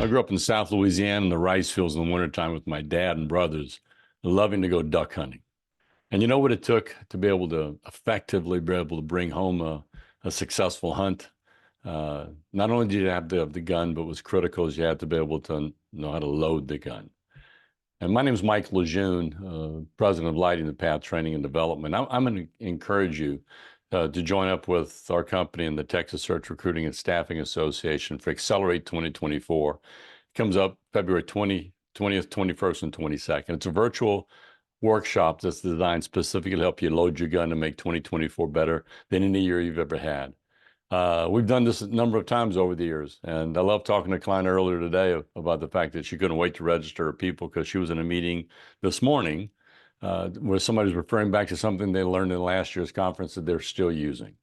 I grew up in South Louisiana in the rice fields in the wintertime with my dad and brothers, loving to go duck hunting. And you know what it took to be able to effectively be able to bring home a successful hunt? Not only did you have to have the gun, but was critical is you had to be able to know how to load the gun. And my name is Mike Lejeune, president of Lighting the Path Training and Development. I'm going to encourage you to join up with our company and the Texas Search Recruiting and Staffing Association for Accelerate 2024. It comes up February 20th, 21st, and 22nd. It's a virtual workshop that's designed specifically to help you load your gun to make 2024 better than any year you've ever had. We've done this a number of times over the years, and I love talking to a client earlier today about the fact that she couldn't wait to register her people because she was in a meeting this morning where somebody's referring back to something they learned in last year's conference that they're still using.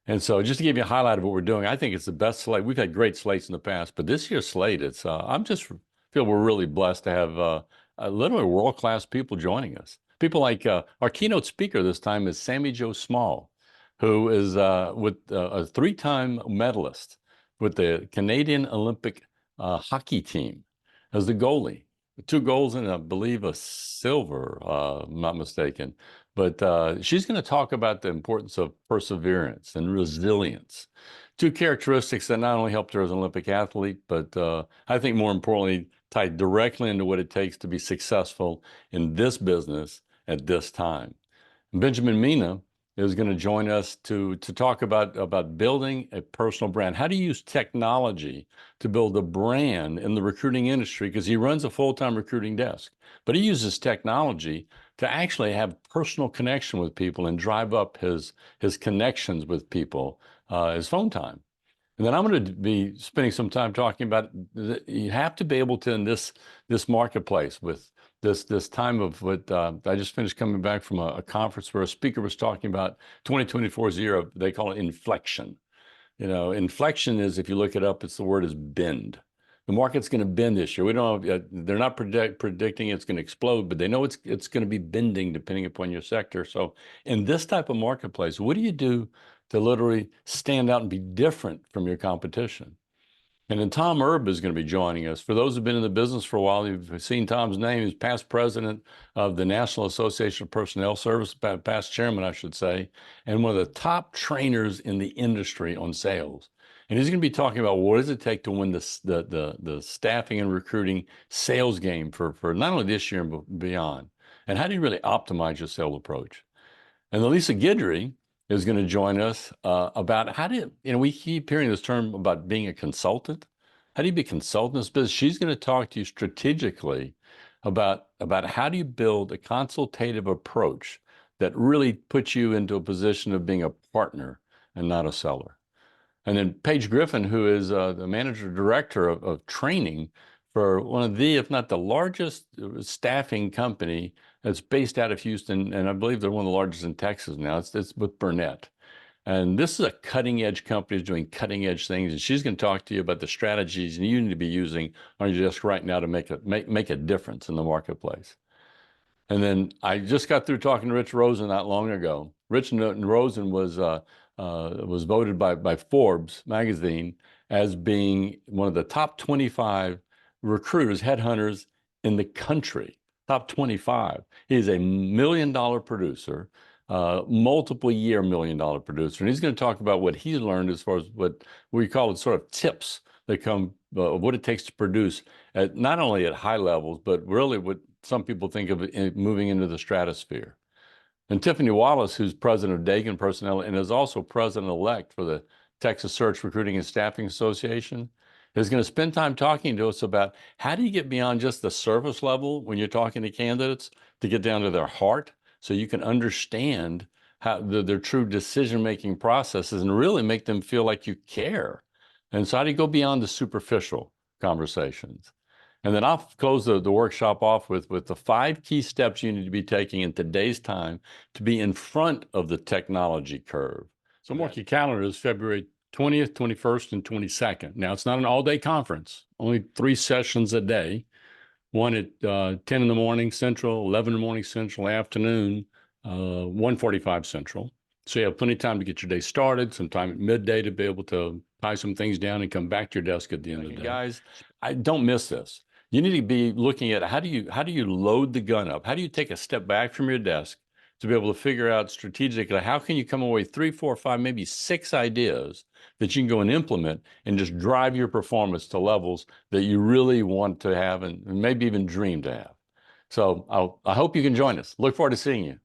And so just to give you a highlight of what we're doing, I think it's the best slate. We've had great slates in the past, but this year's slate, I'm just feel we're really blessed to have literally world-class people joining us. People like our keynote speaker this time is Sammy Joe Small, who is with a three-time medalist with the Canadian Olympic hockey team as the goalie. 2 goals and I believe a silver, I'm not mistaken. But she's going to talk about the importance of perseverance and resilience, 2 characteristics that not only helped her as an Olympic athlete, but I think more importantly, tied directly into what it takes to be successful in this business at this time. Benjamin Mina is going to join us to talk about building a personal brand. How do you use technology to build a brand in the recruiting industry? Because he runs a full-time recruiting desk, but he uses technology to actually have personal connection with people and drive up his connections with people, his phone time. And then I'm going to be spending some time talking about you have to be able to, in this marketplace with this time of what I just finished coming back from a conference where a speaker was talking about 2024's year of, they call it inflection. You know, inflection is, if you look it up, the word is bend. The market's going to bend this year. We don't know, they're not predicting it's going to explode, but they know it's going to be bending depending upon your sector. So in this type of marketplace, what do you do to literally stand out and be different from your competition? And then Tom Erb is going to be joining us. For those who've been in the business for a while, you've seen Tom's name. He's past president of the National Association of Personnel Service, past chairman, I should say, and one of the top trainers in the industry on sales. And he's going to be talking about what does it take to win the staffing and recruiting sales game for not only this year, but beyond. And how do you really optimize your sales approach? And then Lisa Guidry is going to join us about how do you know, we keep hearing this term about being a consultant. How do you be a consultant in this business? She's going to talk to you strategically about how do you build a consultative approach that really puts you into a position of being a partner and not a seller. And then Paige Griffin, who is the manager director of training for one of the, if not the largest staffing company that's based out of Houston, and I believe they're one of the largest in Texas now. It's with Burnett. And this is a cutting edge company doing cutting edge things. And she's going to talk to you about the strategies you need to be using on your desk right now to make a difference in the marketplace. And then I just got through talking to Rich Rosen not long ago. Rich Rosen was voted by Forbes magazine as being one of the top 25 recruiters, headhunters in the country. Top 25. He's a $1 million producer, multiple year $1 million producer. And he's going to talk about what he's learned as far as what we call it sort of tips that come of what it takes to produce at not only at high levels, but really what some people think of moving into the stratosphere. And Tiffany Wallace, who's president of Dagan Personnel and is also president-elect for the Texas Search Recruiting and Staffing Association, is going to spend time talking to us about how do you get beyond just the surface level when you're talking to candidates to get down to their heart so you can understand how their true decision-making processes and really make them feel like you care. And so how do you go beyond the superficial conversations? And then I'll close the workshop off with the 5 key steps you need to be taking in today's time to be in front of the technology curve. So mark your calendars, February 20th, 21st, and 22nd. Now, it's not an all-day conference, only 3 sessions a day, one at 10 in the morning Central, 11 in the morning Central, afternoon, 1:45 Central. So you have plenty of time to get your day started, some time at midday to be able to tie some things down and come back to your desk at the end of the day. Guys, I don't miss this. You need to be looking at how do you load the gun up? How do you take a step back from your desk to be able to figure out strategically how can you come away 3, 4, 5, maybe 6 ideas that you can go and implement and just drive your performance to levels that you really want to have and maybe even dream to have. So I hope you can join us. Look forward to seeing you.